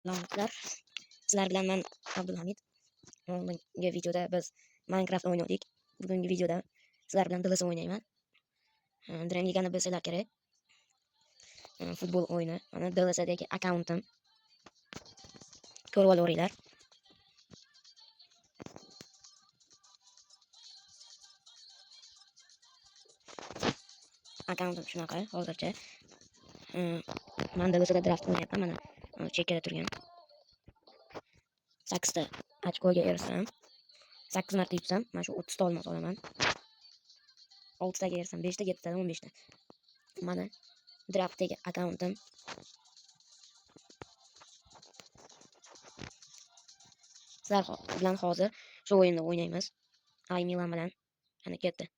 Salomatlar. Sizlar bilan men Abdulhamid. Bugungi videoda biz Minecraft o'ynadik. Bugungi videoda sizlar bilan DLC o'ynayman. Dream Ligani bilsanglar kerak. Futbol o'yini. Mana DLCdagi akkauntim. Ko'rib olaveringlar. Akkauntim shunaqa hozircha. Men DLCda draft o'ynayapman. Mana chekkada turgan. 8 ta ochkoga erishsam, 8 marta yutsam, mana shu 30 ta olmos olaman. 6 taga erishsam 5 ta, 7 ta, 15 ta. Mana draftdagi akkauntim. Sizlar bilan hozir shu o'yinni o'ynaymiz. Ay Milan bilan. Ana ketdi.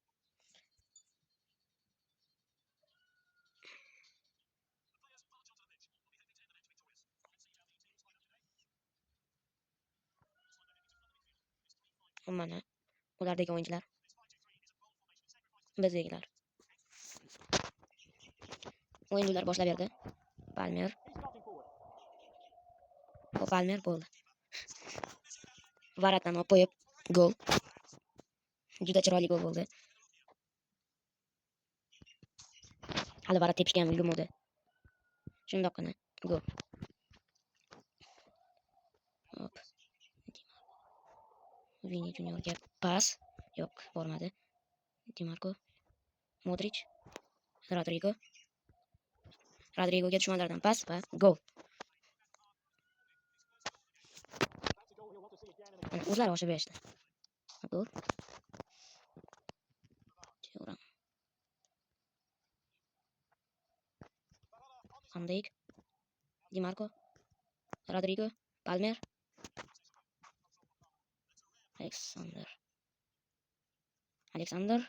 Mana ulardagi o'yinchilar. Bizdagilar. O'yinchilar boshlab berdi. Palmer. O Palmer bo'ldi. Varatdan olib qo'yib gol. Juda chiroyli gol bo'ldi. Hali Varat tepishga ham ulgurmadi. Shundoqqina gol. Hop. Vini Juniorga pas. Yo'q, bormadi. Di Marco. Modric. Rodrigo. Rodrigoga dushmanlardan pas va gol. O'zlari oshib berishdi. Gol. Van Dijk. Di Marco. Rodrigo. Palmer. Alexander.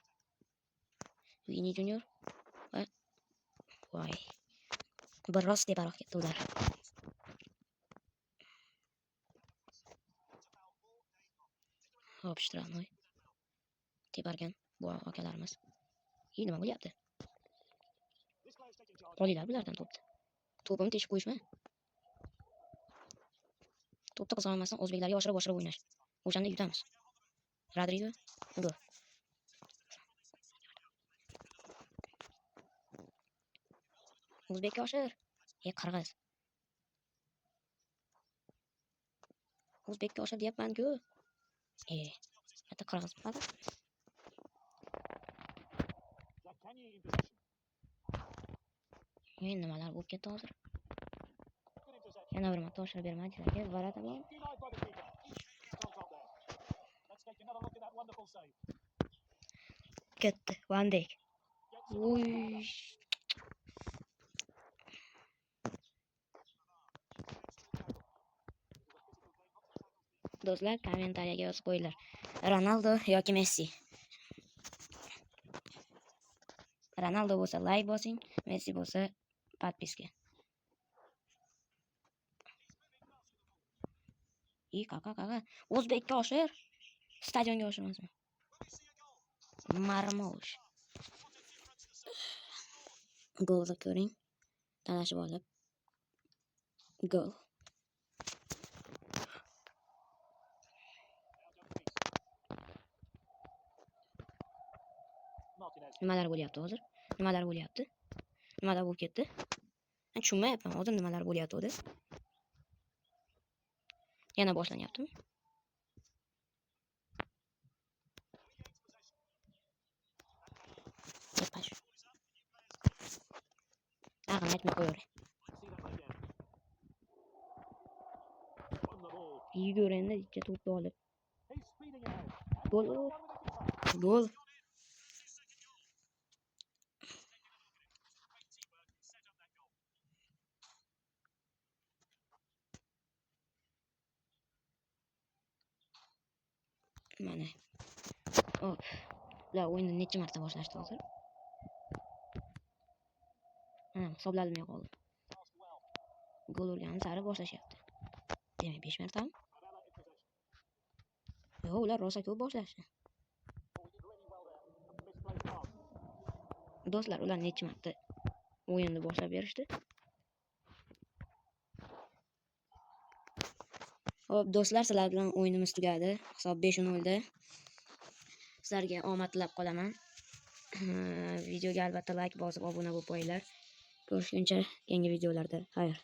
Vini Junior. Va voy. Biroz teparoq ketdi ular. Hop, shtranoy. Tepargan bu akalarimiz. Nima bo'lyapti? Olinglar bulardan to'pni. To'pimni teshib qo'yishma. To'pni qilsa olmasdan o'zbeklarga oshirib o'ynash. O'shanda yutamiz. Rodrigo. Gol. O'zbekka oshir. Qirg'iz. O'zbekka oshir deyapman-ku. Bitta qirg'iz bo'ladi. Nimalar bo'lib ketdi hozir? Yana bir marta oshirib bermadi. Varata bor. Ketdi. Van Dijk. Uy. Do'stlar, kommentariyaga yozib qo'yinglar. Ronaldo yoki Messi. Ronaldo bo'lsa like bosing, Messi bo'lsa podpiska. Kaka. O'zbekka oshir. Stadionga oshirmasmi? Marmosh. Golni ko'ring. Talashib olib. Gol. Nimalar bo'lyapti hozir? Nimalar bo'lyapti? Nimalar bo'lib ketdi? Men tushunmayapman. Hozir nimalar bo'lyapti o'da? Yana boshlanyaptimi? Yapash. Ag'in aytmay qo'yavering. Yugur endi ikki to'pni olib. Gol. Gol. Mana. Hop. Ular o'yinni necha marta boshlashdi hozir? Hisoblanmay qoldi. Gol urgani sari boshlashyapti. Demak 5 martami? Yo'q, ular rosa ko'p boshlashdi. Do'stlar, ular necha marta o'yinni boshlab berishdi? Xo'p, do'stlar, sizlar bilan o'yinimiz tugadi. Hisob 5-0 da. Sizlarga omad tilab qolaman. Videoga albatta like bosib obuna bo'lib qo'yinglar. Ko'rishguncha keyingi videolarda. Xayr.